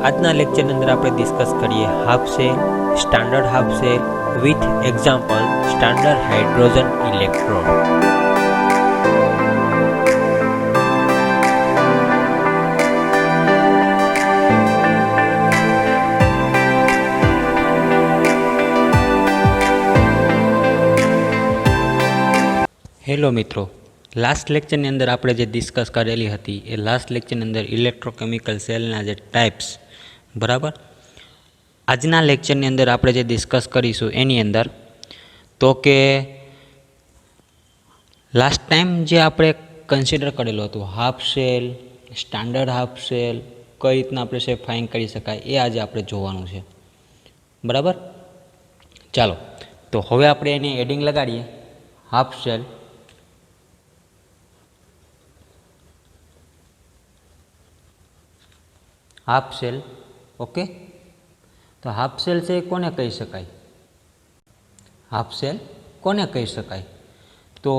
આજના લેક્ચરની અંદર આપણે ડિસ્કસ કરીએ half cell, standard half cell with example standard hydrogen electrode. Hello મિત્રો, લાસ્ટ લેક્ચરની અંદર આપણે જે ડિસ્કસ કરેલી હતી એ લાસ્ટ લેક્ચરની અંદર ઇલેક્ટ્રોકેમિકલ સેલના જે ટાઈપ્સ, બરાબર. આજના લેક્ચરની અંદર આપણે જે ડિસ્કસ કરીશું એની અંદર તો કે લાસ્ટ ટાઈમ જે આપણે કન્સિડર કરેલું હતું half cell, standard half cell, કઈ રીતના આપણે શેપ ફાઇન કરી શકાય એ આજે આપણે જોવાનું છે, બરાબર. ચાલો તો હવે આપણે એની એડિંગ લગાડીએ. Half cell, half cell, okay. તો હાફ સેલ છે એ કોને કહી શકાય? હાફ સેલ કોને કહી શકાય? તો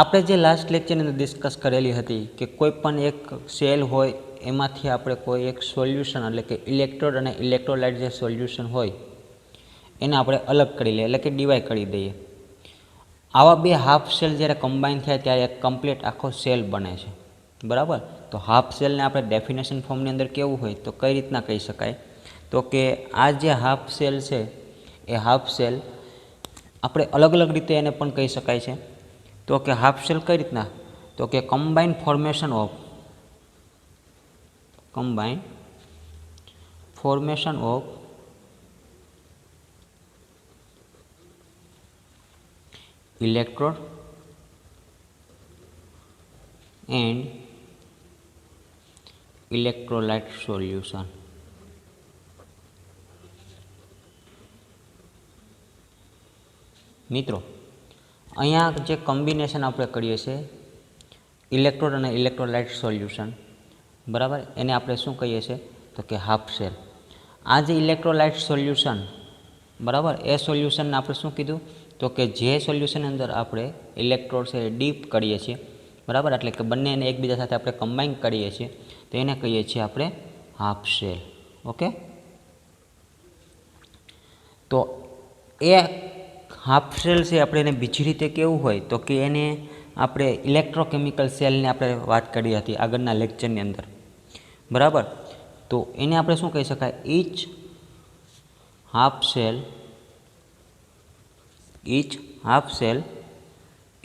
આપણે જે લાસ્ટ લેક્ચરની અંદર ડિસ્કસ કરેલી હતી કે કોઈ પણ એક સેલ હોય એમાંથી આપણે કોઈ એક સોલ્યુશન એટલે કે ઇલેક્ટ્રોડ અને ઇલેક્ટ્રોલાઇટ જે સોલ્યુશન હોય એને આપણે અલગ કરી લઈએ એટલે કે ડિવાઈડ કરી દઈએ. આવા બે હાફ સેલ જ્યારે કમ્બાઈન થાય ત્યારે એક કમ્પ્લીટ આખો સેલ બને છે, બરાબર. તો હાફ સેલને આપણે ડેફિનેશન ફોર્મની અંદર કેવું હોય તો કઈ રીતના કહી શકાય? તો કે આ જે હાફ સેલ છે એ હાફ સેલ આપણે અલગ અલગ રીતે એને પણ કહી શકાય છે. તો કે હાફ સેલ કઈ રીતના? તો કે combine formation of electrode and electrolyte solution. મિત્રો, અહીંયા જે કોમ્બિનેશન આપણે કરીએ છીએ ઇલેક્ટ્રોડ અને ઇલેક્ટ્રોલાઇટ સોલ્યુશન, બરાબર, એને આપણે શું કહીએ છીએ તો કે હાફ સેલ. આ જે ઇલેક્ટ્રોલાઇટ સોલ્યુશન, બરાબર, એ સોલ્યુશનને આપણે શું કીધું તો કે જે સોલ્યુશનની અંદર આપણે ઇલેક્ટ્રોડ છે ડીપ કરીએ છીએ, બરાબર, એટલે કે બંનેને એકબીજા સાથે આપણે કમ્બાઈન કરીએ છીએ તો એને કહીએ છીએ આપણે હાફ સેલ, ઓકે. તો એ હાફ સેલ છે આપણે એને બીજી રીતે કેવું હોય તો કે એને આપણે ઇલેક્ટ્રોકેમિકલ સેલની આપણે વાત કરી હતી આગળના લેક્ચરની અંદર, બરાબર. તો એને આપણે શું કહી શકાય? ઈચ હાફ સેલ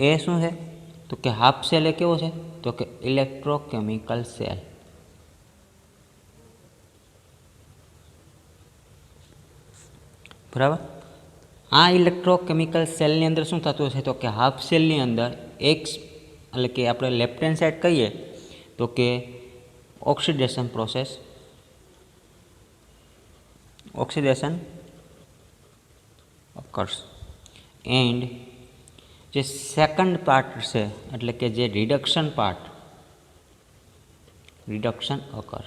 એ શું છે તો કે હાફ સેલ એ કેવો છે તો કે ઇલેક્ટ્રોકેમિકલ સેલ, બરાબર. આ ઇલેક્ટ્રોકેમિકલ સેલની અંદર શું થતું હશે તો કે હાફ સેલની અંદર એક એટલે કે આપણે લેફ્ટ હેન્ડ સાઈડ કહીએ તો કે ઓક્સિડેશન occurs એન્ડ જે સેકન્ડ પાર્ટ છે એટલે કે જે રિડક્શન occur.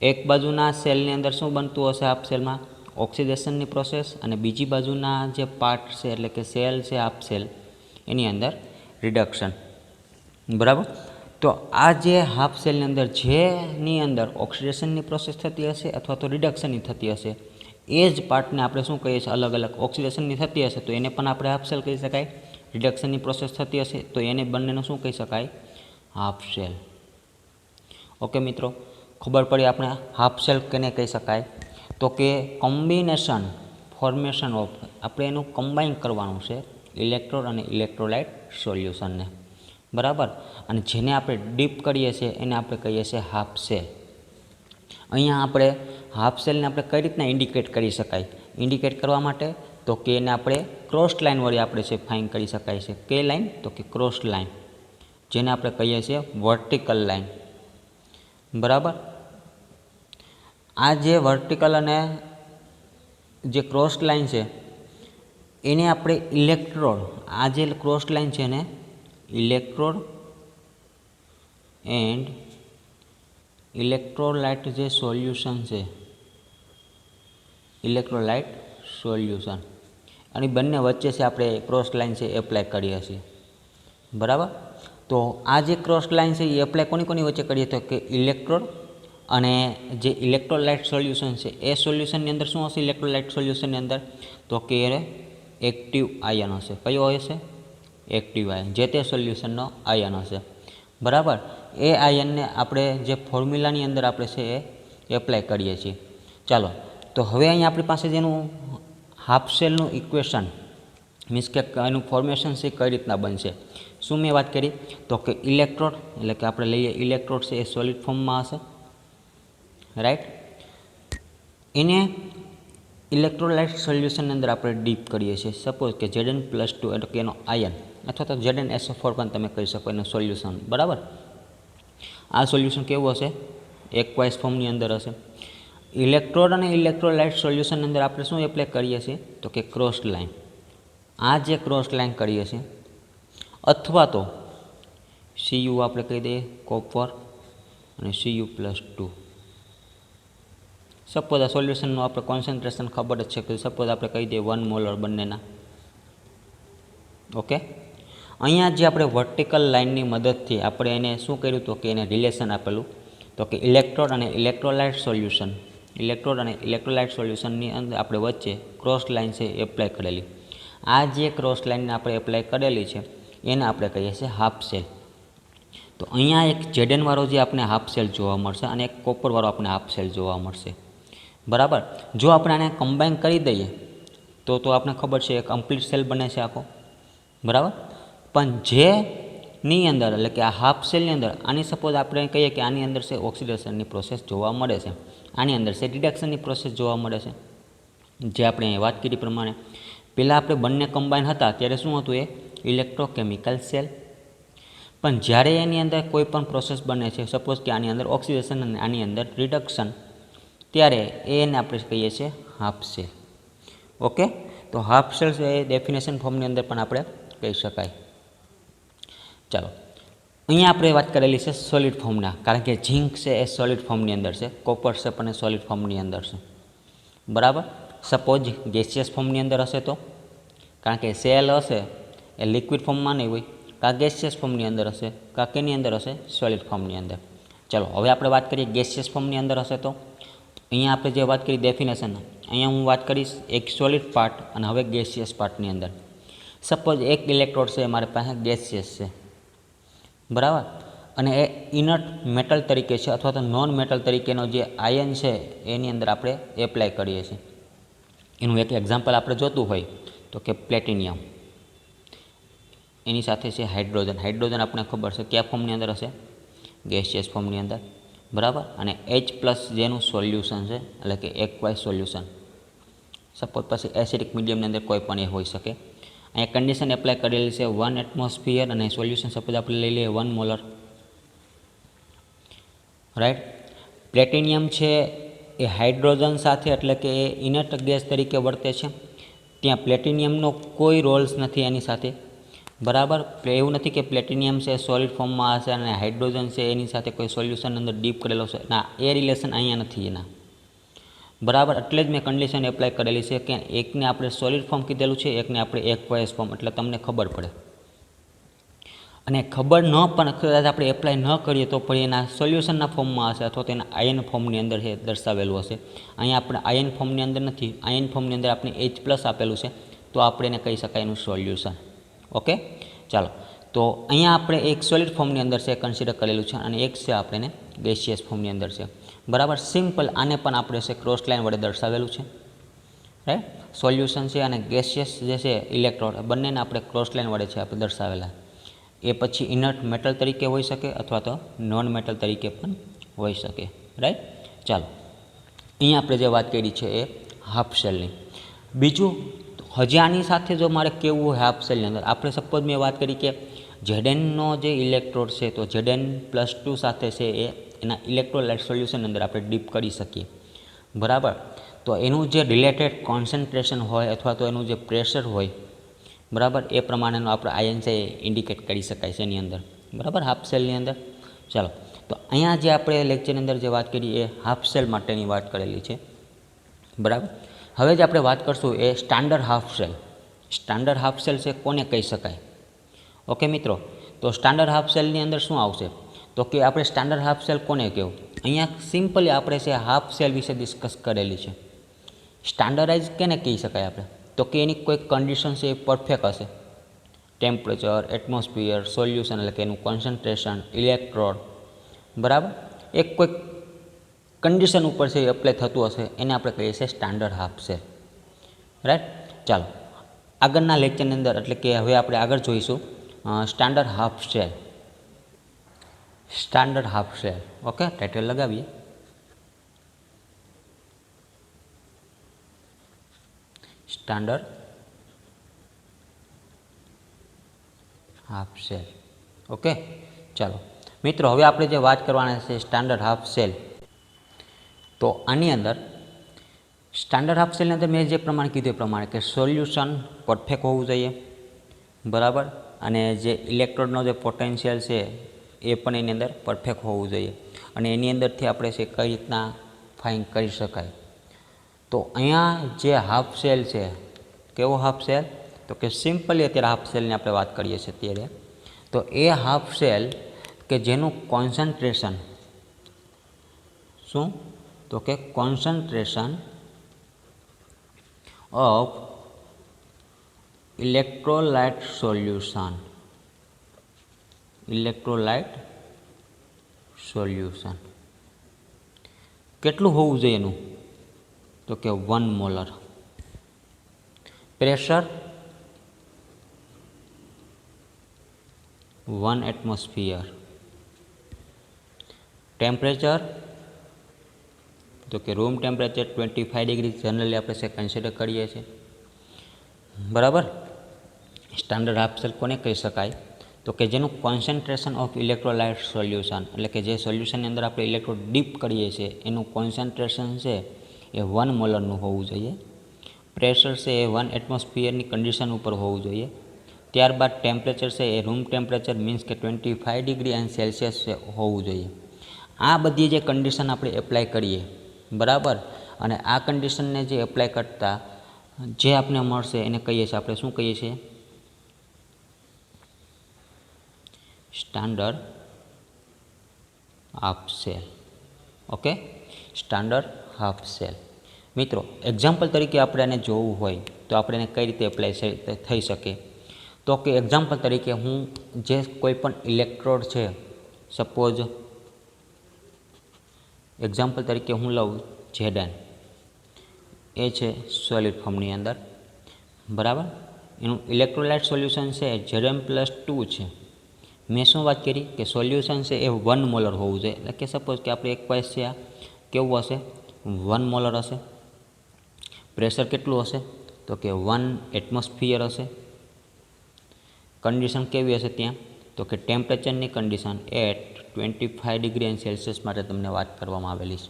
એક બાજુના સેલની અંદર શું બનતું હશે હાફ સેલમાં? ઓક્સિડેશનની પ્રોસેસ, અને બીજી બાજુના જે પાર્ટ છે એટલે કે સેલ છે હાફ સેલ એની અંદર રિડક્શન, બરાબર. તો આ જે હાફ સેલની અંદર જેની અંદર ઓક્સિડેશનની પ્રોસેસ થતી હશે અથવા તો રિડક્શનની થતી હશે એ જ પાર્ટને આપણે શું કહીએ છીએ અલગ અલગ? ઓક્સિડેશનની થતી હશે તો એને પણ આપણે હાફ સેલ કહી શકાય, રિડક્શનની પ્રોસેસ થતી હશે તો એને બંનેનું શું કહી શકાય? Half cell. ઓકે મિત્રો, ખબર પડી આપણે હાફ સેલ કેને કહી શકાય? તો કે કોમ્બિનેશન ફોર્મેશન ઓફ આપણે એનું કમ્બાઈન કરવાનું છે ઇલેક્ટ્રોડ અને ઇલેક્ટ્રોલાઇટ સોલ્યુશનને, બરાબર. અને જેને આપણે ડીપ કરીએ છીએ એને આપણે કહીએ છીએ હાફ સેલ. અહીંયા આપણે હાફ સેલને આપણે કઈ રીતના ઇન્ડિકેટ કરી શકાય? ઇન્ડિકેટ કરવા માટે તો કે એને આપણે ક્રોસ લાઇન વળી આપણે છે ફાઇન કરી શકાય છે. કઈ લાઇન? તો કે ક્રોસ લાઇન, જેને આપણે કહીએ છીએ વર્ટિકલ લાઇન, બરાબર. આ જે વર્ટિકલ અને જે ક્રોસ લાઇન છે એને આપણે ઇલેક્ટ્રોડ, આ જે ક્રોસ લાઇન છે એને ઇલેક્ટ્રોડ એન્ડ ઇલેક્ટ્રોલાઇટ જે સોલ્યુશન છે, ઇલેક્ટ્રોલાઇટ સોલ્યુશન, અને બંને વચ્ચે છે આપણે ક્રોસ લાઇન છે એપ્લાય કરીએ છીએ, બરાબર. તો આ જે ક્રોસ લાઇન છે એ એપ્લાય કોની કોની વચ્ચે કરીએ તો કે ઇલેક્ટ્રોડ અને જે ઇલેક્ટ્રોલાઇટ સોલ્યુશન છે એ સોલ્યુશનની અંદર શું હશે ઇલેક્ટ્રોલાઇટ સોલ્યુશનની અંદર તો કે એ એક્ટિવ આયન હશે. કયો હશે એક્ટિવ આયન, જે તે સોલ્યુશનનો આયન હશે. બરાબર, એ આયનને આપણે જે ફોર્મ્યુલાની અંદર આપણે છે એ એપ્લાય કરીએ છીએ. ચાલો, તો હવે અહીંયા આપણી પાસે જેનું હાફ શેલનું ઇક્વેશન મીન્સ કે એનું ફોર્મેશન છે કઈ રીતના બનશે. શું મેં વાત કરી તો કે ઇલેક્ટ્રોડ એટલે કે આપણે લઈએ ઇલેક્ટ્રોડ છે એ સોલિડ ફોર્મમાં હશે, રાઈટ. એને ઇલેક્ટ્રોલાઇટ સોલ્યુશનની અંદર આપણે ડીપ કરીએ છીએ. સપોઝ કે Zn+2 એટલે કે એનો આયન અથવા તો ZnSO4 પણ તમે કહી શકો એનું સોલ્યુશન. બરાબર, આ સોલ્યુશન કેવું હશે એકવાઇઝ ફોર્મની અંદર હશે. ઇલેક્ટ્રોડ અને ઇલેક્ટ્રોલાઇટ સોલ્યુશનની અંદર આપણે શું એપ્લાય કરીએ છીએ તો કે ક્રોસ લાઇન. આ જે ક્રોસ લાઇન કરીએ છીએ અથવા તો Cu આપણે કહી દઈએ કોપર અને Cu+2. સપોઝ આ સોલ્યુશનનું આપણે કોન્સન્ટ્રેશન ખબર જ છે કે સપોઝ આપણે કહી દઈએ 1 મોલર બંનેના. ઓકે, અહીંયા જે આપણે વર્ટિકલ લાઇનની મદદથી આપણે એને શું કર્યું તો કે એને રિલેશન આપેલું તો કે ઇલેક્ટ્રોડ અને ઇલેક્ટ્રોલાઇટ સોલ્યુશન. ઇલેક્ટ્રોડ અને ઇલેક્ટ્રોલાઇટ સોલ્યુશનની અંદર આપણે વચ્ચે ક્રોસ લાઇન છે એપ્લાય કરેલી. આ જે ક્રોસ લાઇનને આપણે એપ્લાય કરેલી છે એને આપણે કહીએ છીએ હાફ સેલ. તો અહીંયા એક Zn વાળો જે આપણે હાફ સેલ જોવા મળશે અને એક કોપર વાળો આપણે હાફ સેલ જોવા મળશે. બરાબર, જો આપણે આને કમ્બાઈન કરી દઈએ તો આપણે ખબર છે એક કમ્પ્લીટ સેલ બને છે આખો. બરાબર, પણ જેની અંદર એટલે કે આ હાફ સેલની અંદર આની સપોઝ આપણે કહીએ કે આની અંદર છે ઓક્સિડેશનની પ્રોસેસ જોવા મળે છે, આની અંદર છે રિડક્શનની પ્રોસેસ જોવા મળે છે. જે આપણે વાત કરી પ્રમાણે પહેલાં આપણે બંને કમ્બાઈન હતા ત્યારે શું હતું એ ઇલેક્ટ્રોકેમિકલ સેલ. પણ જ્યારે એની અંદર કોઈ પણ પ્રોસેસ બને છે સપોઝ કે આની અંદર ઓક્સિડેશન અને આની અંદર રિડક્શન, ત્યારે એને આપણે કહીએ છીએ હાફ સેલ. ઓકે, તો હાફ સેલ એ ડેફિનેશન ફોર્મની અંદર પણ આપણે કહી શકાય. ચાલો, અહીંયા આપણે વાત કરેલી છે સોલિડ ફોર્મના, કારણ કે ઝીંક છે એ સોલિડ ફોર્મની અંદર છે, કોપર છે પણ એ સોલિડ ફોર્મની અંદર છે. બરાબર, સપોઝ ગેસિયસ ફોર્મની અંદર હશે તો, કારણ કે સેલ હશે એ લિક્વિડ ફોર્મમાં નહીં હોય, કાં ગેસિયસ ફોર્મની અંદર હશે કાં કેની અંદર હશે સોલિડ ફોર્મની અંદર. ચાલો, હવે આપણે વાત કરીએ ગેસિયસ ફોર્મની અંદર હશે તો અહીંયા આપણે જે વાત કરી ડેફિનેશન, અહીંયા હું વાત કરીશ એક સોલિડ પાર્ટ અને હવે ગેસિયસ પાર્ટની અંદર. સપોઝ એક ઇલેક્ટ્રોડ છે મારી પાસે ગેસિયસ છે. બરાબર, અને એ ઇનર્ટ મેટલ તરીકે છે અથવા તો નોન મેટલ તરીકેનો જે આયન છે એની અંદર આપણે એપ્લાય કરીએ છીએ. એનું એક એક્ઝામ્પલ આપણે જોતું હોય તો કે પ્લેટિનિયમ, એની સાથે છે હાઇડ્રોજન. હાઇડ્રોજન આપણે ખબર છે કયા ફોર્મની અંદર હશે ગેસિયસ ફોર્મની અંદર. બરાબર, અને H+ જેનું સોલ્યુશન છે એટલે કે એકવાઇઝ સોલ્યુશન. સપોઝ પછી એસિડિક મીડિયમની અંદર કોઈ પણ એ હોઈ શકે. અહીંયા કન્ડિશન એપ્લાય કરેલી છે 1 એટમોસ્ફિયર અને સોલ્યુશન સપોઝ આપણે લઈ લઈએ 1 મોલર. રાઈટ, પ્લેટિનિયમ છે એ હાઇડ્રોજન સાથે એટલે કે એ ઇનર્ટ ગેસ તરીકે વર્તે છે. ત્યાં પ્લેટિનિયમનો કોઈ રોલ્સ નથી એની સાથે. બરાબર, એવું નથી કે પ્લેટિનિયમ છે સોલિડ ફોર્મમાં હશે અને હાઇડ્રોજન છે એની સાથે કોઈ સોલ્યુશન અંદર ડીપ કરેલો છે ના, એ રિલેશન અહીંયા નથી એના. બરાબર, એટલે જ મેં કન્ડિશન એપ્લાય કરેલી છે કે એકને આપણે સોલિડ ફોર્મ કીધેલું છે, એકને આપણે એકવાઇઝ ફોર્મ, એટલે તમને ખબર પડે. અને ખબર ન પણ કદાચ આપણે એપ્લાય ન કરીએ તો પણ એના સોલ્યુશનના ફોર્મમાં હશે અથવા તો એના આયન ફોર્મની અંદર છે દર્શાવેલું હશે. અહીંયા આપણે આયન ફોર્મની અંદર નથી, આયન ફોર્મની અંદર આપણે H+ આપેલું છે, તો આપણે એને કહી શકાય એનું સોલ્યુશન. ઓકે, ચાલો, તો અહીંયા આપણે એક સોલિડ ફોર્મની અંદર છે કન્સિડર કરેલું છે અને એક છે આપણે ગેસિયસ ફોર્મની અંદર છે. બરાબર, સિમ્પલ આને પણ આપણે છે ક્રોસ લાઇન વડે દર્શાવેલું છે. રાઈટ, સોલ્યુશન છે અને ગેસિયસ જે છે ઇલેક્ટ્રોડ બંનેને આપણે ક્રોસ લાઇન વડે છે આપણે દર્શાવેલા. એ પછી ઇનર્ટ મેટલ તરીકે હોઈ શકે અથવા તો નોન મેટલ તરીકે પણ હોઈ શકે. રાઈટ, ચાલો, અહીંયા આપણે જે વાત કરી છે એ હાફ સેલની. બીજું હજી આની સાથે જો મારે કેવું હોય હાફ સેલની અંદર, આપણે સપોઝ મેં વાત કરી કે Znનો જે ઇલેક્ટ્રોડ છે તો Zn+2 સાથે છે એ એના ઇલેક્ટ્રોલાઇટ સોલ્યુશન અંદર આપણે ડીપ કરી શકીએ. બરાબર, તો એનું જે રિલેટેડ કોન્સન્ટ્રેશન હોય અથવા તો એનું જે પ્રેશર હોય, બરાબર, એ પ્રમાણેનો આપણે આયન છે એ ઇન્ડિકેટ કરી શકાય છે એની અંદર. બરાબર, હાફ સેલની અંદર. ચાલો, તો અહીંયા જે આપણે લેક્ચરની અંદર જે વાત કરી એ હાફ સેલ માટેની વાત કરેલી છે. બરાબર, હવે જે આપણે વાત કરશું એ standard half cell. Standard half cell છે કોને કહી શકાય? ઓકે મિત્રો, તો સ્ટાન્ડર્ડ હાફ સેલની અંદર શું આવશે તો કે આપણે સ્ટાન્ડર્ડ હાફ સેલ કોને કહેવું? અહીંયા સિમ્પલી આપણે છે હાફ સેલ વિશે ડિસ્કસ કરેલી છે. સ્ટાન્ડર્ડાઇઝ કેને કહી શકાય આપણે? તો કે એની કોઈ કન્ડિશન છે એ પરફેક્ટ હશે. ટેમ્પરેચર, એટમોસ્ફિયર, સોલ્યુશન એટલે કે એનું કોન્સન્ટ્રેશન, ઇલેક્ટ્રોડ, બરાબર, એક કોઈ કન્ડિશન ઉપર છે એ એપ્લાય થતું હશે એને આપણે કહીએ છીએ સ્ટાન્ડર્ડ હાફ સેલ. રાઈટ. ચાલો આગળના લેક્ચરની અંદર એટલે કે હવે આપણે આગળ જોઈશું standard half cell. Standard half cell. Okay, title લગાવીએ. Standard half cell. ઓકે, ચાલો મિત્રો હવે આપણે જે વાત કરવાના છે સ્ટાન્ડર્ડ હાફ સેલ. તો આની અંદર સ્ટાન્ડર્ડ હાફ સેલની અંદર મેં જે પ્રમાણે કીધું એ પ્રમાણે કે સોલ્યુશન પરફેક્ટ હોવું જોઈએ, બરાબર, અને જે ઇલેક્ટ્રોડનો જે પોટેન્શિયલ છે એ પણ એની અંદર પરફેક્ટ હોવું જોઈએ, અને એની અંદરથી આપણે છે કઈ રીતના ફાઇન કરી શકાય. તો અહીંયા જે હાફ સેલ છે, કેવો હાફ સેલ? તો કે સિમ્પલી અત્યારે હાફ સેલની આપણે વાત કરીએ છીએ અત્યારે. તો એ હાફ સેલ કે જેનું કોન્સન્ટ્રેશન શું? તો કે concentration of electrolyte solution. Electrolyte solution કેટલું હોવું જોઈએ એનું? તો કે 1 મોલર. Pressure 1 atmosphere. ટેમ્પરેચર તો કે રૂમ ટેમ્પરેચર 25 ડિગ્રી જનરલી આપણે છે કન્સિડર કરીએ છીએ, બરાબર. સ્ટાન્ડર્ડ હાફ સેલ કોને કહી શકાય? તો કે જેનું કોન્સન્ટ્રેશન ઓફ ઇલેક્ટ્રોલાઇટ સોલ્યુશન એટલે કે જે સોલ્યુશનની અંદર આપણે ઇલેક્ટ્રોડ ડીપ કરીએ છીએ એનું કોન્સન્ટ્રેશન છે એ 1 મોલરનું હોવું જોઈએ. પ્રેશર છે એ 1 એટમોસ્ફિયરની કન્ડિશન ઉપર હોવું જોઈએ. ત્યારબાદ ટેમ્પરેચર છે એ રૂમ ટેમ્પરેચર મીન્સ કે 25 ડિગ્રી અને સેલ્સિયસ છે હોવું જોઈએ. આ બધી જે કન્ડિશન આપણે એપ્લાય કરીએ, બરાબર, અને આ કન્ડિશનને જે એપ્લાય કરતાં જે આપણે મળશે એને કહીએ છીએ આપણે શું કહીએ છીએ? Standard half cell. Okay, standard half cell. મિત્રો એક્ઝામ્પલ તરીકે આપણે આને જોવું હોય તો આપણે એને કઈ રીતે એપ્લાય થઈ શકે? તો કે એક્ઝામ્પલ તરીકે હું જે કોઈ પણ ઇલેક્ટ્રોડ છે, સપોઝ એક્ઝામ્પલ તરીકે હું લઉં Zn, એ છે સોલિડ ફોર્મની અંદર, બરાબર. એનું ઇલેક્ટ્રોલાઇટ સોલ્યુશન છે Zn+2 છે. મેં શું વાત કરી કે સોલ્યુશન છે એ 1 મોલર હોવું જોઈએ. એટલે કે સપોઝ કે આપણે એક પાસ છે આ કેવું હશે? 1 મોલર હશે. પ્રેશર કેટલું હશે? તો કે 1 એટમોસ્ફિયર હશે. કન્ડિશન કેવી હશે ત્યાં? તો કે ટેમ્પરેચરની condition at 25 degree and Celsius માટે તમને વાત કરવામાં આવેલી છે.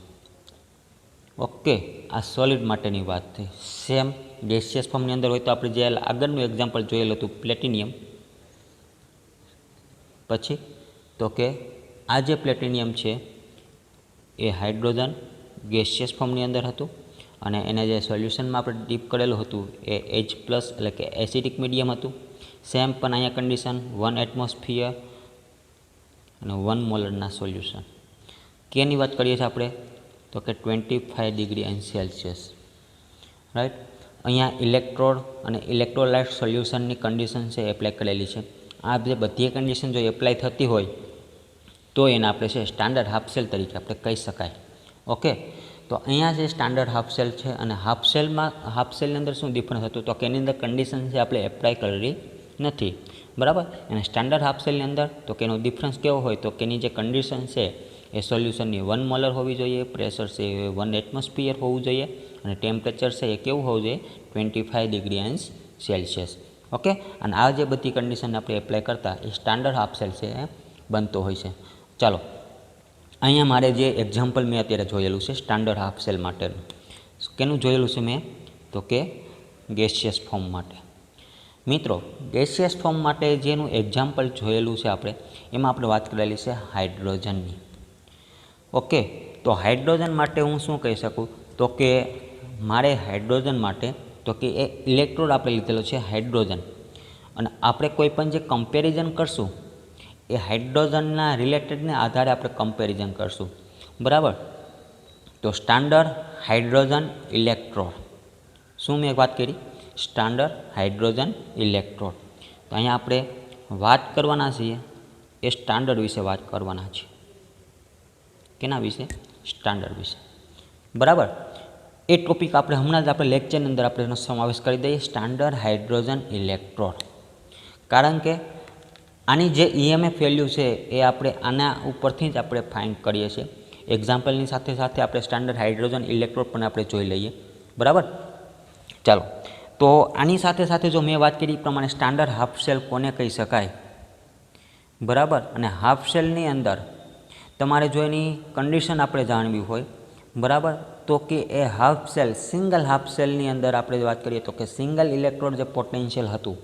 ઓકે, આ સોલિડ માટેની વાત થઈ. સેમ ગેસિયસ ફોર્મની અંદર હોય તો આપણે જે આગળનું એક્ઝામ્પલ જોયેલું હતું પ્લેટિનિયમ. પછી તો કે આ જે પ્લેટિનિયમ છે એ હાઇડ્રોજન ગેસિયસ ફોર્મની અંદર હતું, અને એને જે સોલ્યુશનમાં આપણે ડીપ કરેલું હતું એ H+ એટલે કે એસિડિક મીડિયમ હતું. સેમ પણ અહીંયા કન્ડિશન 1 એટમોસ્ફિયર અને 1 મોલરના સોલ્યુશન. કેની વાત કરીએ છીએ આપણે? તો કે 25 ડિગ્રી એન્ડ સેલ્સિયસ. રાઈટ. અહીંયા ઇલેક્ટ્રોડ અને ઇલેક્ટ્રોલાઇટ સોલ્યુશનની કન્ડિશન છે એપ્લાય કરેલી છે. આ જે બધી કન્ડિશન જો એપ્લાય થતી હોય તો એને આપણે છે સ્ટાન્ડર્ડ હાફ સેલ તરીકે આપણે કહી શકાય. ઓકે, તો અહીંયા જે સ્ટાન્ડર્ડ હાફ સેલ છે અને હાફ સેલની અંદર શું ડિફરન્સ હતું? તો કે એની અંદર કન્ડિશન છે આપણે એપ્લાય કરેલી નથી, બરાબર. અને સ્ટાન્ડર્ડ હાફ સેલની અંદર તો કે એનો ડિફરન્સ કેવો હોય? તો કે એની જે કન્ડિશન છે એ સોલ્યુશનની 1 મોલર હોવી જોઈએ, પ્રેશર છે એ 1 એટમોસ્ફિયર હોવું જોઈએ, અને ટેમ્પરેચર છે એ કેવું હોવું જોઈએ? 25 ડિગ્રી એન્ડ સેલ્સિયસ. ઓકે, અને આ જે બધી કન્ડિશન આપણે એપ્લાય કરતા એ સ્ટાન્ડર્ડ હાફ સેલ છે એ બનતો હોય છે. ચાલો અહીંયા મારે જે એક્ઝામ્પલ મેં અત્યારે જોયેલું છે સ્ટાન્ડર્ડ હાફ સેલ માટેનું, કેનું જોયેલું છે મેં? તો કે ગેસિયસ ફોર્મ માટે. મિત્રો ગેસિયસ ફોર્મ માટે જેનું એક્ઝામ્પલ જોયેલું છે આપણે એમાં આપણે વાત કરેલી છે હાઇડ્રોજનની. ઓકે, તો હાઇડ્રોજન માટે હું શું કહી શકું? તો કે મારે હાઇડ્રોજન માટે તો કે એ ઇલેક્ટ્રોડ આપણે લીધેલો છે હાઇડ્રોજન, અને આપણે કોઈ પણ જે કમ્પેરિઝન કરશું એ હાઇડ્રોજનના રિલેટેડને આધારે આપણે કમ્પેરિઝન કરશું, બરાબર. તો સ્ટાન્ડર્ડ હાઇડ્રોજન ઇલેક્ટ્રોડ, શું મેં વાત કરી? Standard hydrogen electrode. તો અહીંયા આપણે વાત કરવાના છીએ એ સ્ટાન્ડર્ડ વિશે વાત કરવાના છીએ. કેના વિશે? સ્ટાન્ડર્ડ વિશે, બરાબર. એ ટોપિક આપણે હમણાં જ આપણે લેક્ચરની અંદર આપણે એનો સમાવેશ કરી દઈએ, સ્ટાન્ડર્ડ હાઇડ્રોજન ઇલેક્ટ્રોડ. કારણ કે આની જે EMF વેલ્યુ છે એ આપણે આના ઉપરથી જ આપણે ફાઇન્ડ કરીએ છીએ. એક્ઝામ્પલની સાથે સાથે આપણે સ્ટાન્ડર્ડ હાઇડ્રોજન ઇલેક્ટ્રોડ પણ આપણે જોઈ લઈએ, બરાબર. ચાલો, તો આની સાથે સાથે જો મેં વાત કરી એ પ્રમાણે સ્ટાન્ડર્ડ હાફ સેલ કોને કહી શકાય, બરાબર. અને હાફ સેલની અંદર તમારે જો એની કન્ડિશન આપણે જાણવી હોય, બરાબર, તો કે એ હાફ સેલ, સિંગલ હાફ સેલની અંદર આપણે વાત કરીએ તો કે સિંગલ ઇલેક્ટ્રોડ જે પોટેન્શિયલ હતું,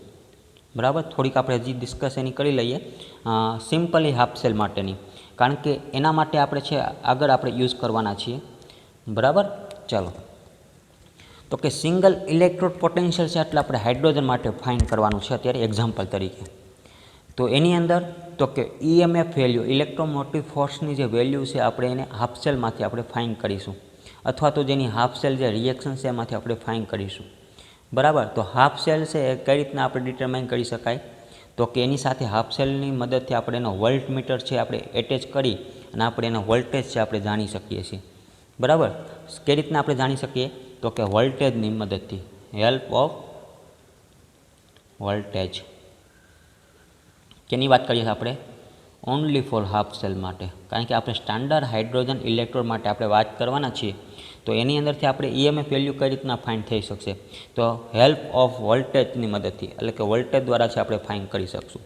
બરાબર. થોડીક આપણે હજી ડિસ્કસ એની કરી લઈએ સિમ્પલી હાફ સેલ માટેની, કારણ કે એના માટે આપણે છે આગળ આપણે યુઝ કરવાના છીએ, બરાબર. ચાલો, તો કે સિંગલ ઇલેક્ટ્રોડ પોટેન્શિયલ છે એટલે આપણે હાઇડ્રોજન માટે ફાઇન્ડ કરવાનું છે અત્યારે એક્ઝામ્પલ તરીકે. તો એની અંદર તો કે EMF વેલ્યુ, ઇલેક્ટ્રોમોટિવ ફોર્સની જે વેલ્યુ છે આપણે એને હાફ સેલમાંથી આપણે ફાઇન્ડ કરીશું, અથવા તો જેની હાફ સેલ જે રિએક્શન છે એમાંથી આપણે ફાઇન્ડ કરીશું, બરાબર. તો હાફ સેલ છે એ કઈ રીતના આપણે ડિટરમાઇન કરી શકાય? તો કે એની સાથે હાફ સેલની મદદથી આપણે એનો વોલ્ટ મીટર છે આપણે એટેચ કરી અને આપણે એનો વોલ્ટેજ છે આપણે જાણી શકીએ છીએ, બરાબર. કઈ રીતના આપણે જાણી શકીએ? તો કે વોલ્ટેજની મદદથી, હેલ્પ ઓફ વોલ્ટેજ. કેની વાત કરીએ આપણે? ઓનલી ફોર હાફ સેલ માટે, કારણ કે આપણે સ્ટાન્ડર્ડ હાઇડ્રોજન ઇલેક્ટ્રોડ માટે આપણે વાત કરવાના છીએ. તો એની અંદરથી આપણે EMF વેલ્યુ કઈ રીતના ફાઇન્ડ થઈ શકશે? તો હેલ્પ ઓફ વોલ્ટેજની મદદથી, એટલે કે વોલ્ટેજ દ્વારા છે આપણે ફાઇન્ડ કરી શકશું,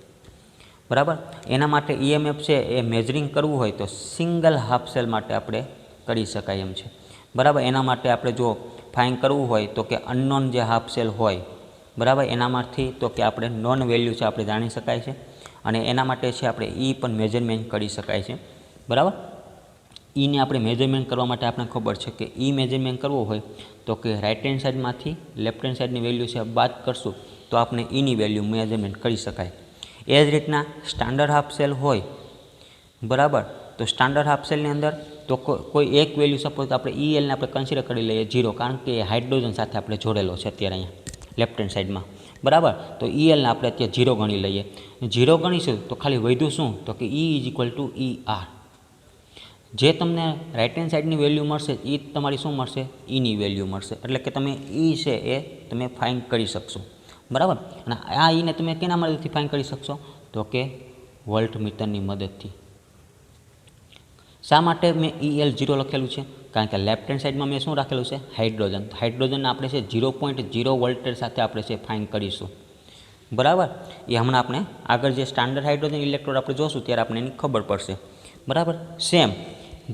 બરાબર. એના માટે EMF છે એ મેજરિંગ કરવું હોય તો સિંગલ હાફ સેલ માટે આપણે કરી શકાય એમ છે, બરાબર. એના માટે આપણે જો ફાઇન્ડ કરવું હોય તો કે અનનોન જે હાફ સેલ હોય, બરાબર, એનામાંથી તો કે આપણે નોન વેલ્યુ છે આપણે જાણી શકાય છે, અને એના માટે છે આપણે પણ મેજરમેન્ટ કરી શકાય છે, બરાબર. ને આપણે મેજરમેન્ટ કરવા માટે આપણે ખબર છે કે મેજરમેન્ટ કરવું હોય તો કે રાઇટ હેન્ડ સાઈડમાંથી લેફ્ટ હેન્ડ સાઈડની વેલ્યુ છે બાદ કરશું તો આપણે ની વેલ્યુ મેજરમેન્ટ કરી શકાય. એ જ રીતના સ્ટાન્ડર્ડ હાફ સેલ હોય, બરાબર. તો સ્ટાન્ડર્ડ હાફ સેલની અંદર તો કોઈ એક વેલ્યુ સપોઝ આપણે ને આપણે કન્સિડર કરી લઈએ 0, કારણ કે એ હાઇડ્રોજન સાથે આપણે જોડેલો છે અત્યારે અહીંયા લેફ્ટ હેન્ડ સાઈડમાં, બરાબર. તો ને આપણે અત્યારે 0 ગણી લઈએ. 0 ગણીશું તો ખાલી વધ્યું શું? તો કે ER. જે તમને રાઇટ હેન્ડ સાઈડની વેલ્યુ મળશે એ તમારી શું મળશે? ની વેલ્યુ મળશે. એટલે કે તમે છે એ તમે ફાઇન્ડ કરી શકશો, બરાબર. અને આ ને તમે કેના મદદથી ફાઇન્ડ કરી શકશો? તો કે વોલ્ટ મીટરની મદદથી. શા માટે મેં 0 લખેલું છે? કારણ કે લેફ્ટ હેન્ડ સાઈડમાં મેં શું રાખેલું છે? હાઇડ્રોજન. હાઇડ્રોજન આપણે છે 0.0 વોલ્ટેજ સાથે આપણે છે ફાઇન્ડ કરીશું, બરાબર. એ હમણાં આપણે આગળ જે સ્ટાન્ડર્ડ હાઇડ્રોજન ઇલેક્ટ્રોડ આપણે જોશું ત્યારે આપણે એની ખબર પડશે, બરાબર. સેમ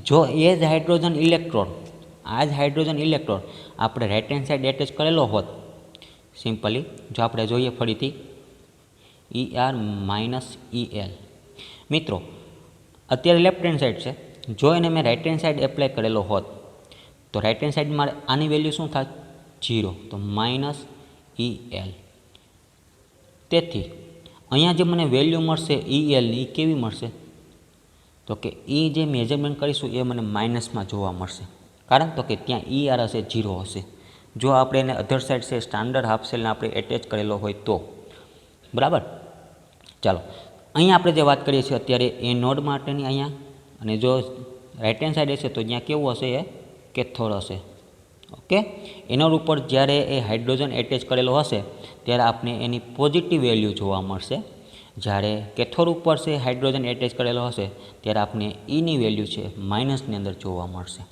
જો એ જ હાઇડ્રોજન ઇલેક્ટ્રોડ, આ જ હાઇડ્રોજન ઇલેક્ટ્રોડ આપણે રાઇટ હેન્ડ સાઈડ એટેચ કરેલો હોત, સિમ્પલી જો આપણે જોઈએ ફરીથી ER - EL. મિત્રો અત્યારે લેફ્ટ હેન્ડ સાઈડ છે, જો એને મેં રાઇટ હેન્ડ સાઈડ એપ્લાય કરેલો હોત તો રાઇટ હેન્ડ સાઈડમાં આની વેલ્યુ શું થાય? 0, તો -EL. તેથી અહીંયા જે મને વેલ્યુ મળશે ની એ કેવી મળશે? તો કે જે મેજરમેન્ટ કરીશું એ મને માઇનસમાં જોવા મળશે, કારણ તો કે ત્યાં હશે 0 હશે. જો આપણે એને અધર સાઈડ છે સ્ટાન્ડર્ડ હાફ સેલને આપણે એટેચ કરેલો હોય તો, બરાબર. ચાલો, અહીંયા આપણે જે વાત કરીએ છીએ અત્યારે એ નોડ માટેની અહીંયા, અને જો રાઇટ હેન્ડ સાઈડ હશે તો ત્યાં કેવું હશે? એ કેથોડ હશે, ઓકે. એના ઉપર જ્યારે એ હાઇડ્રોજન એટેચ કરેલો હશે ત્યારે આપણે એની પોઝિટિવ વેલ્યુ જોવા મળશે. જ્યારે કેથોડ ઉપર છે હાઇડ્રોજન એટેચ કરેલો હશે ત્યારે આપણે ની વેલ્યુ છે માઇનસની અંદર જોવા મળશે,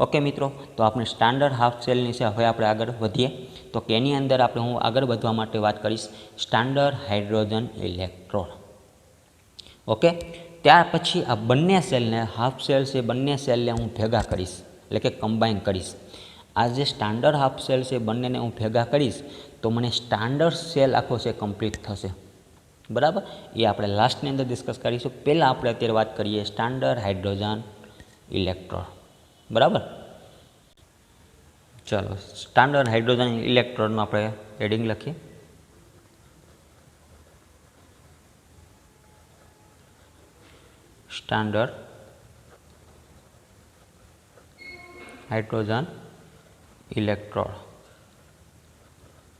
ઓકે મિત્રો. તો આપણે સ્ટાન્ડર્ડ હાફ સેલની છે હવે આપણે આગળ વધીએ તો કે એની અંદર હું આગળ વધવા માટે વાત કરીશ સ્ટાન્ડર્ડ હાઇડ્રોજન ઇલેક્ટ્રોડ, ઓકે. ત્યાર પછી આ બંને સેલને, હાફ સેલ છે બંને સેલને હું ભેગા કરીશ, એટલે કે કમ્બાઈન કરીશ. આ જે સ્ટાન્ડર્ડ હાફ સેલ છે બંનેને હું ભેગા કરીશ તો મને સ્ટાન્ડર્ડ સેલ આખો છે કમ્પ્લીટ થશે, બરાબર. એ આપણે લાસ્ટની અંદર ડિસ્કસ કરીશું. પહેલાં આપણે અત્યારે વાત કરીએ સ્ટાન્ડર્ડ હાઇડ્રોજન ઇલેક્ટ્રોડ, બરાબર. ચાલો, સ્ટાન્ડર્ડ હાઇડ્રોજન ઇલેક્ટ્રોડનું આપણે હેડિંગ લખીએ. Standard hydrogen electrode.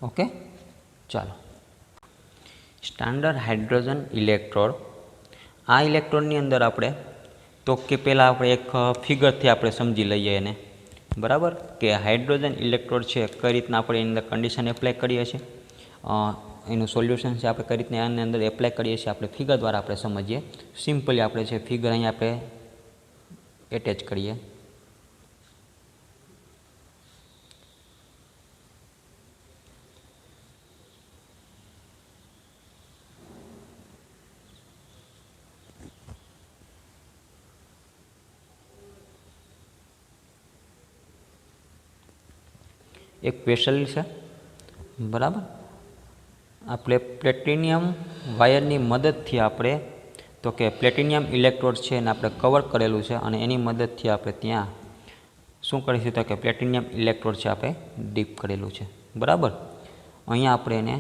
ઓકે, ચાલો. સ્ટાન્ડર્ડ હાઇડ્રોજન ઇલેક્ટ્રોડ, આ ઇલેક્ટ્રોડની અંદર આપણે તો કે પહેલાં આપણે એક ફિગરથી આપણે સમજી લઈએ એને, બરાબર, કે હાઇડ્રોજન ઇલેક્ટ્રોડ છે કઈ રીતના આપણે એની અંદર કન્ડિશન એપ્લાય કરીએ છીએ, એનું સોલ્યુશન છે આપણે કઈ રીતના એની અંદર એપ્લાય કરીએ છીએ, આપણે ફિગર દ્વારા આપણે સમજીએ. સિમ્પલી આપણે છે ફિગર અહીંયા આપણે એટેચ કરીએ. એક વેસલ છે, બરાબર. આપણે પ્લેટિનિયમ વાયરની મદદથી આપણે તો કે પ્લેટિનિયમ ઇલેક્ટ્રોડ છે એને આપણે કવર કરેલું છે અને એની મદદથી આપણે ત્યાં શું કરીશું તો કે પ્લેટિનિયમ ઇલેક્ટ્રોડ છે આપણે ડીપ કરેલું છે, બરાબર. અહીંયા આપણે એને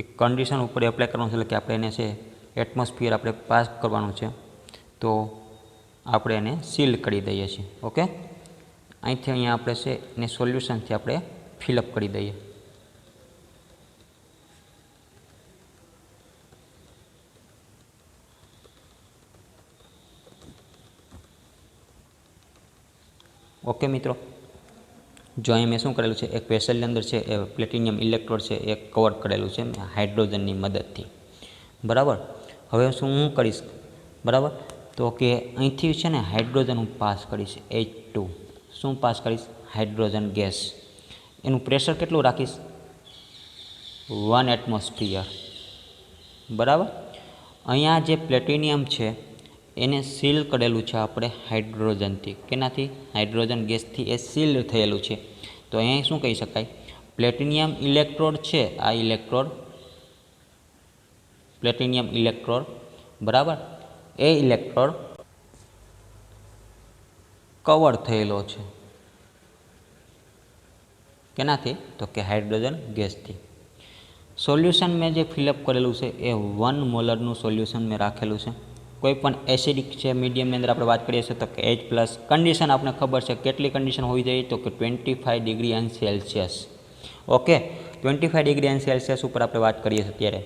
એક કન્ડિશન ઉપર એપ્લાય કરવાનું છે, એટલે કે આપણે એને છે એટમોસ્ફિયર આપણે પાસ કરવાનું છે, તો આપણે એને સીલ કરી દઈએ છીએ. ઓકે, અહીંથી અહીંયા આપણે છે એને સોલ્યુશનથી આપણે ફિલઅપ કરી દઈએ. ઓકે મિત્રો, જો અહીં મેં શું કરેલું છે, એક વેસલની અંદર છે એ પ્લેટિનિયમ ઇલેક્ટ્રોડ છે એ કવર કરેલું છે હાઇડ્રોજનની મદદથી, બરાબર. હવે હું કરીશ, બરાબર, તો કે અહીંથી છે ને હાઇડ્રોજન હું પાસ કરીશ H2. શું પાસ કરીશ? Hydrogen gas. એનું પ્રેશર કેટલું રાખીશ? 1 એટમોસ્ફિયર, બરાબર. અહીંયા જે પ્લેટિનિયમ છે એને સીલ કરેલું છે આપણે હાઇડ્રોજનથી. કેનાથી? હાઇડ્રોજન ગેસથી એ સીલ થયેલું છે. તો અહીંયા શું કહી શકાય? પ્લેટિનિયમ ઇલેક્ટ્રોડ છે, આ ઇલેક્ટ્રોડ પ્લેટિનિયમ ઇલેક્ટ્રોડ, બરાબર, એ ઇલેક્ટ્રોડ કવર થયેલો છે. કેનાથી? તો કે હાઇડ્રોજન ગેસથી. સોલ્યુશન મેં જે ફિલઅપ કરેલું છે એ 1 મોલરનું સોલ્યુશન મેં રાખેલું છે. કોઈ પણ એસિડિક છે મીડિયમની અંદર આપણે વાત કરીએ છીએ તો કે H+. કન્ડિશન આપણે ખબર છે, કેટલી કન્ડિશન હોવી જોઈએ તો કે 25 degree and Celsius. Okay, 25 degree and Celsius ઉપર આપણે વાત કરીએ છીએ. ત્યારે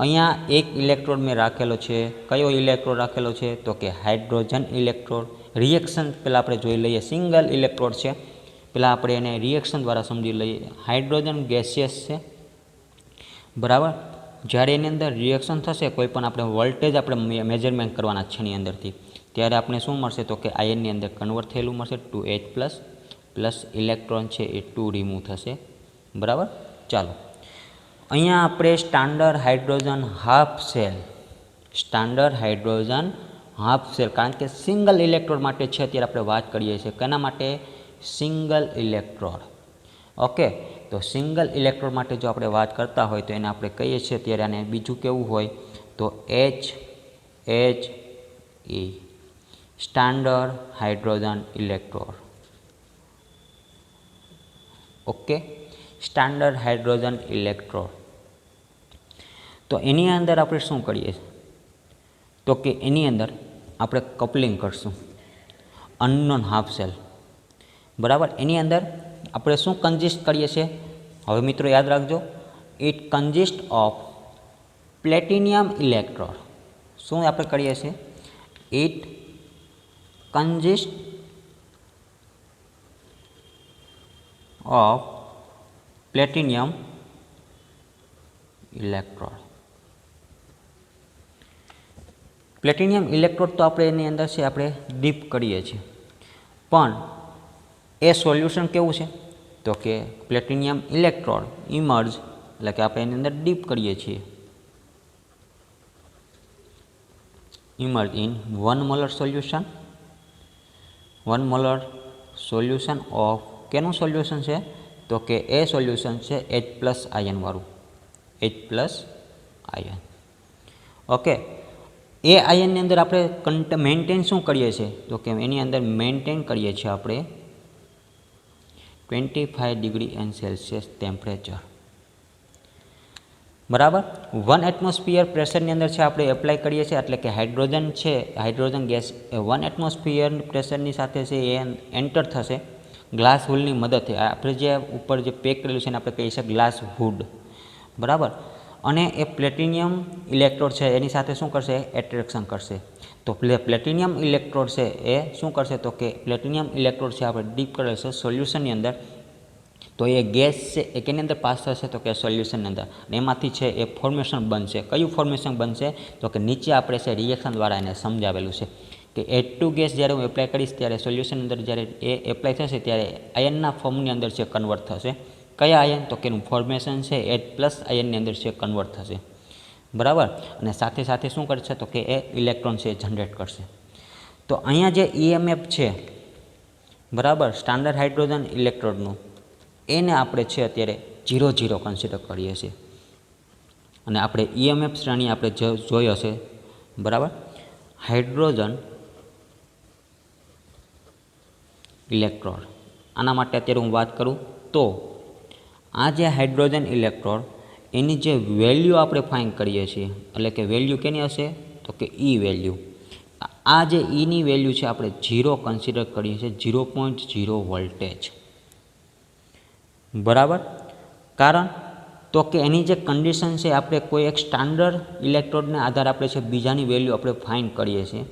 અહીંયા એક ઇલેક્ટ્રોડ મેં રાખેલો છે. કયો ઇલેક્ટ્રોડ રાખેલો છે તો કે હાઇડ્રોજન ઇલેક્ટ્રોડ. રિએક્શન પહેલાં આપણે જોઈ લઈએ. સિંગલ ઇલેક્ટ્રોડ છે, પહેલાં આપણે એને રિએક્શન દ્વારા સમજી લઈએ. હાઇડ્રોજન ગેસિયસ છે, બરાબર. જ્યારે એની અંદર રિએક્શન થશે, કોઈ પણ આપણે વોલ્ટેજ આપણે મેજરમેન્ટ કરવાના છે એની અંદરથી, ત્યારે આપણે શું મળશે તો કે આયનની અંદર કન્વર્ટ થયેલું મળશે 2H+, પ્લસ ઇલેક્ટ્રોન છે એ 2 રિમૂવ થશે, બરાબર. ચાલો, અહીંયા આપણે standard hydrogen half cell, standard hydrogen half cell, કારણ કે સિંગલ ઇલેક્ટ્રોડ માટે છે અત્યારે આપણે વાત કરીએ છીએ. કેના માટે? Single electrode. ઓકે, તો સિંગલ ઇલેક્ટ્રોડ માટે જો આપણે વાત કરતા હોય તો એને આપણે કહીએ છીએ ત્યારે આને બીજું કેવું હોય તો HHE, standard hydrogen electrode. Okay, standard hydrogen electrode. તો એની અંદર આપણે શું કરીએ તો કે એની અંદર આપણે કપલિંગ કરશું અનનોન હાફ સેલ, બરાબર. એની અંદર આપણે શું કન્ઝિસ્ટ કરીએ છીએ? હવે મિત્રો યાદ રાખજો, it consist of platinum electrode. શું આપણે કરીએ છીએ? It consist of platinum electrode. Platinum electrode તો આપણે એની અંદર છે આપણે ડીપ કરીએ છીએ, પણ એ સોલ્યુશન કેવું છે તો કે પ્લેટિનિયમ ઇલેક્ટ્રોડ ઇમર્જ, એટલે કે આપણે એની અંદર ડીપ કરીએ છીએ, emerge in 1 molar solution. 1 molar solution of કેનું સોલ્યુશન છે તો કે એ સોલ્યુશન છે H+ આયન વાળું, H+ આયન. ઓકે, એ આયનની અંદર આપણે મેન્ટેન શું કરીએ છીએ તો કે એની અંદર મેન્ટેન કરીએ છીએ આપણે 25 ડિગ્રી એન્ડ સેલ્સિયસ ટેમ્પરેચર. બરાબર. 1 એટમોસ્ફિયર પ્રેશરની અંદર છે આપણે એપ્લાય કરીએ છીએ, એટલે કે હાઇડ્રોજન છે, હાઇડ્રોજન ગેસ એ 1 એટમોસ્ફિયર પ્રેશરની સાથે છે એ એન્ટર થશે ગ્લાસ હુડની મદદથી. આપણે જે ઉપર જે પેક કરેલું છે એને આપણે કહીએ છીએ ગ્લાસ હુડ. બરાબર. અને એ પ્લેટિનિયમ ઇલેક્ટ્રોડ છે એની સાથે શું કરશે? એટ્રેક્શન કરશે. તો પ્લેટિનિયમ ઇલેક્ટ્રોડ છે એ શું કરશે? તો કે પ્લેટિનિયમ ઇલેક્ટ્રોડ છે આપણે ડીપ કરેલ છે સોલ્યુશનની અંદર, તો એ ગેસ છે એ કેની અંદર પાસ થશે? તો કે સોલ્યુશનની અંદર. અને એમાંથી છે એ ફોર્મેશન બનશે. કયું ફોર્મેશન બનશે? તો કે નીચે આપણે છે રિએક્શન દ્વારા એને સમજાવેલું છે કે H2 ગેસ જ્યારે હું એપ્લાય કરીશ ત્યારે સોલ્યુશન અંદર જ્યારે એ એપ્લાય થશે ત્યારે આયનના ફોર્મની અંદર છે કન્વર્ટ થશે. કયા આયન? તો કે એનું ફોર્મેશન છે H+ આયનની અંદર છે કન્વર્ટ થશે. બરાબર. અને સાથે સાથે શું કરશે? તો કે એ ઇલેક્ટ્રોન છે જનરેટ કરશે. તો અહીંયા જે EMF છે, બરાબર, સ્ટાન્ડર્ડ હાઇડ્રોજન ઇલેક્ટ્રોડનું, એને આપણે છે અત્યારે 0 કન્સિડર કરીએ છીએ. અને આપણે EMF શ્રેણી આપણે જોઈ હશે, બરાબર, હાઇડ્રોજન ઇલેક્ટ્રોડ. આના માટે અત્યારે હું વાત કરું તો આ જે હાઇડ્રોજન ઇલેક્ટ્રોડ એની જે વેલ્યુ આપણે ફાઇન્ડ કરીએ છીએ, એટલે કે વેલ્યુ કેની હશે? તો કે E વેલ્યુ. આ જે Eની વેલ્યુ છે આપણે 0 કન્સિડર કરીએ છીએ, 0.0 વોલ્ટેજ. બરાબર. કારણ તો કે એની જે કન્ડિશન છે આપણે કોઈ એક સ્ટાન્ડર્ડ ઇલેક્ટ્રોડને આધારે આપણે છે બીજાની વેલ્યુ આપણે ફાઇન્ડ કરીએ છીએ.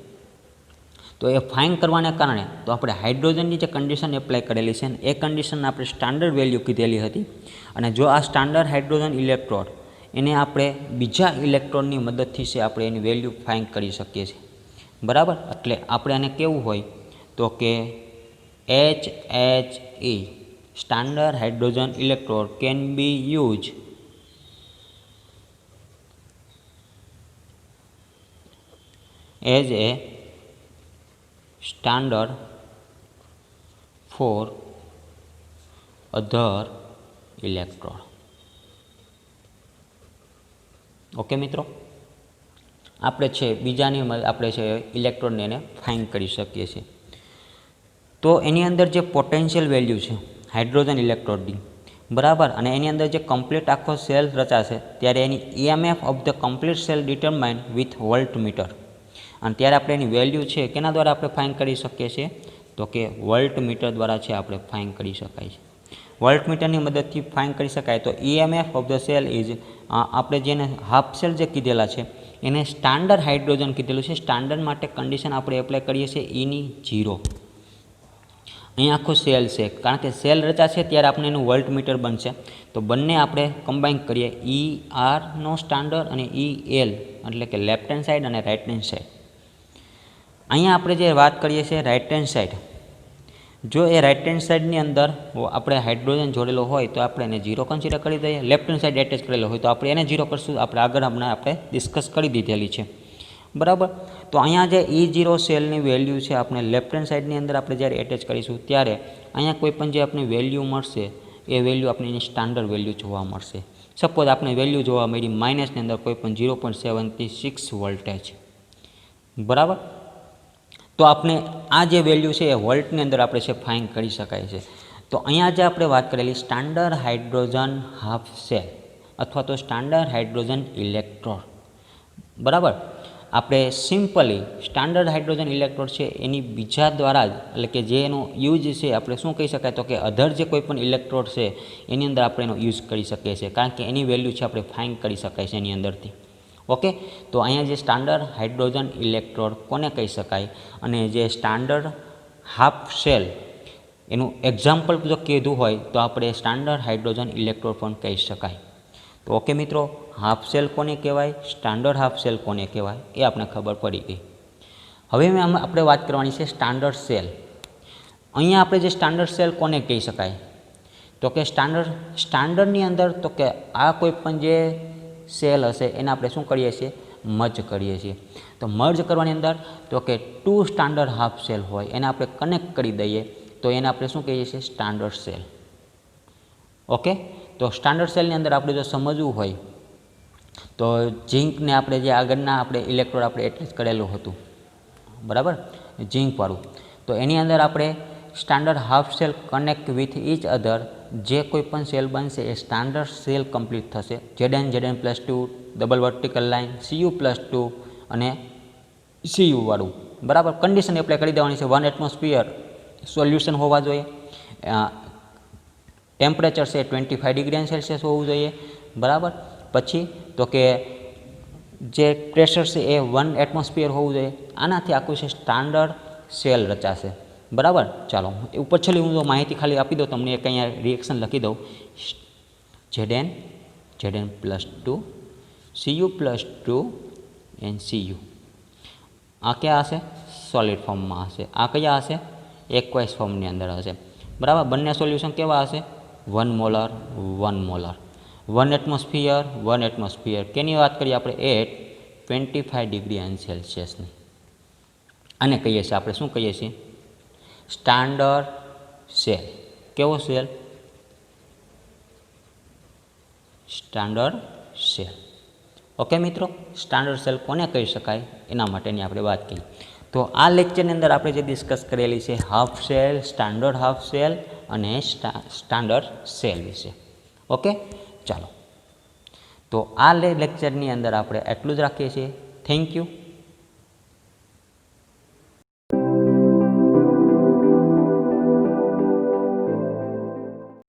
તો એ ફાઇન્ડ કરવાને કારણે તો આપણે હાઇડ્રોજનની જે કન્ડિશન એપ્લાય કરેલી છે એ કન્ડિશન આપણે સ્ટાન્ડર્ડ વેલ્યુ કીધેલી હતી. અને જો આ સ્ટાન્ડર્ડ હાઇડ્રોજન ઇલેક્ટ્રોડ એને આપણે બીજા ઇલેક્ટ્રોડની મદદથી છે આપણે એની વેલ્યુ ફાઇન્ડ કરી શકીએ છીએ. બરાબર. એટલે આપણે આને કેવું હોય તો કે HHE standard hydrogen electrode can be used as a standard for other electrode. Okay મિત્રો, આપણે છે બીજાની આપણે છે ઇલેક્ટ્રોડને એને ફાઇન્ડ કરી શકીએ છીએ. તો એની અંદર જે પોટેન્શિયલ વેલ્યુ છે હાઇડ્રોજન ઇલેક્ટ્રોડની, બરાબર, અને એની અંદર જે કમ્પ્લીટ આખો સેલ રચાશે ત્યારે એની EMF of the complete cell determine with voltmeter. અને ત્યારે આપણે એની વેલ્યુ છે કેના દ્વારા આપણે ફાઇન્ડ કરી શકીએ છીએ? તો કે વોલ્ટમીટર દ્વારા છે આપણે ફાઇન્ડ કરી શકાય છે. વોલ્ટમીટરની મદદથી ફાઇન્ડ કરી શકાય. તો EMF of the cell is, આપણે જેને હાફ સેલ જે કીધેલા છે એને સ્ટાન્ડર્ડ હાઇડ્રોજન કીધેલું છે. સ્ટાન્ડર્ડ માટે કન્ડિશન આપણે એપ્લાય કરીએ છીએ Eની 0. અહીં આખો સેલ છે, કારણ કે સેલ રચાશે ત્યારે આપણે એનું વોલ્ટમીટર બનશે. તો બંને આપણે કમ્બાઈન કરીએ, ERનો સ્ટાન્ડર્ડ અને EL, એટલે કે લેફ્ટ હેન્ડ સાઈડ અને રાઇટ હેન્ડ સાઈડ. અહીંયા આપણે જે વાત કરીએ છીએ રાઇટ હેન્ડ સાઈડ, જો એ રાઇટ હેન્ડ સાઈડની અંદર આપણે હાઇડ્રોજન જોડેલો હોય તો આપણે એને 0 કન્સિડર કરી દઈએ. લેફ્ટ હેન્ડ સાઈડ એટેચ કરેલો હોય તો આપણે એને 0 કરશું. આપણે આગળ આપણે ડિસ્કસ કરી દીધેલી છે. બરાબર. તો અહીંયા જે E0 સેલની વેલ્યુ છે આપણે લેફ્ટ હેન્ડ સાઈડની અંદર આપણે જ્યારે એટેચ કરીશું ત્યારે અહીંયા કોઈ પણ જે આપણે વેલ્યુ મળશે એ વેલ્યુ આપણે એની સ્ટાન્ડર્ડ વેલ્યુ જોવા મળશે. સપોઝ આપણે વેલ્યુ જોવા મળી માઇનસની અંદર કોઈ પણ 0.76 વોલ્ટેજ. બરાબર. તો આપણે આ જે વેલ્યુ છે એ વોલ્ટની અંદર આપણે છે ફાઇન્ડ કરી શકાય છે. તો અહીંયા જે આપણે વાત કરેલી સ્ટાન્ડર્ડ હાઇડ્રોજન હાફ સેલ અથવા તો સ્ટાન્ડર્ડ હાઇડ્રોજન ઇલેક્ટ્રોડ, બરાબર, આપણે સિમ્પલી સ્ટાન્ડર્ડ હાઇડ્રોજન ઇલેક્ટ્રોડ છે એની બીજા દ્વારા જ, એટલે કે જે એનો યુઝ છે આપણે શું કહી શકાય તો કે અધર જે કોઈ પણ ઇલેક્ટ્રોડ છે એની અંદર આપણે એનો યુઝ કરી શકીએ છીએ, કારણ કે એની વેલ્યુ છે આપણે ફાઇન્ડ કરી શકાય છે એની અંદરથી. ઓકે. તો અહીંયા જે સ્ટાન્ડર્ડ હાઇડ્રોજન ઇલેક્ટ્રોડ કોને કહી શકાય અને જે સ્ટાન્ડર્ડ હાફ સેલ એનું એક્ઝામ્પલ જો કીધું હોય તો આપણે સ્ટાન્ડર્ડ હાઇડ્રોજન ઇલેક્ટ્રોડ પણ કહી શકાય. તો ઓકે મિત્રો, હાફ સેલ કોને કહેવાય, સ્ટાન્ડર્ડ હાફ સેલ કોને કહેવાય એ આપણે ખબર પડી ગઈ. હવે આપણે વાત કરવાની છે સ્ટાન્ડર્ડ સેલ. અહીંયા આપણે જે સ્ટાન્ડર્ડ સેલ કોને કહી શકાય તો કે સ્ટાન્ડર્ડની અંદર તો કે આ કોઈ પણ જે સેલ હશે એને આપણે શું કરીએ છીએ? મર્જ કરીએ છીએ. તો મર્જ કરવાની અંદર તો કે 2 સ્ટાન્ડર્ડ હાફ સેલ હોય એને આપણે કનેક્ટ કરી દઈએ તો એને આપણે શું કહીએ છીએ? Standard cell. ઓકે. તો સ્ટાન્ડર્ડ સેલની અંદર આપણે જો સમજવું હોય તો ઝીંકને આપણે જે આગળના આપણે ઇલેક્ટ્રોડ આપણે એટેચ કરેલું હતું, બરાબર, ઝીંકવાળું, તો એની અંદર આપણે standard half cell connect with each other જે કોઈ પણ સેલ બનશે એ સ્ટાન્ડર્ડ સેલ કમ્પ્લીટ થશે. ZN+2 double vertical line, Cu+2 અને Cu વાળું, બરાબર. કન્ડિશન એપ્લાય કરી દેવાની છે. 1 એટમોસ્ફિયર સોલ્યુશન હોવા જોઈએ. ટેમ્પરેચર છે 25 ડિગ્રી સેલ્સિયસ હોવું જોઈએ, બરાબર. પછી તો કે જે પ્રેશર છે એ 1 એટમોસ્ફિયર હોવું જોઈએ. આનાથી આખું છે સ્ટાન્ડર્ડ સેલ રચાશે, બરાબર. ચાલો ઉપર છેલ્લી હું તો માહિતી ખાલી આપી દઉં તમને, એક અહીંયા રિએક્શન લખી દઉં. ZN+2 Cu+2 and Cu. આ ક્યાં હશે? સોલિડ ફોર્મમાં હશે. આ કયા હશે? એક્વાઇસ ફોર્મની અંદર હશે, બરાબર. બંને સોલ્યુશન કેવા હશે? 1 મોલર 1 મોલર. 1 atmosphere 1 atmosphere. કેની વાત કરીએ આપણે? એટ 25 ડિગ્રી સેલ્સિયસની. આને કહીએ છીએ આપણે, શું કહીએ છીએ? Standard cell. કેવો સેલ? Standard cell. ઓકે મિત્રો, સ્ટાન્ડર્ડ સેલ કોને કહી શકાય એના માટેની આપણે વાત કરી. તો આ લેક્ચરની અંદર આપણે જે ડિસ્કસ કરેલી છે half cell, standard half cell અને સ્ટાન્ડર્ડ સેલ વિશે. ઓકે, ચાલો. તો આ લેક્ચરની અંદર આપણે એટલું જ રાખીએ છીએ. Thank you.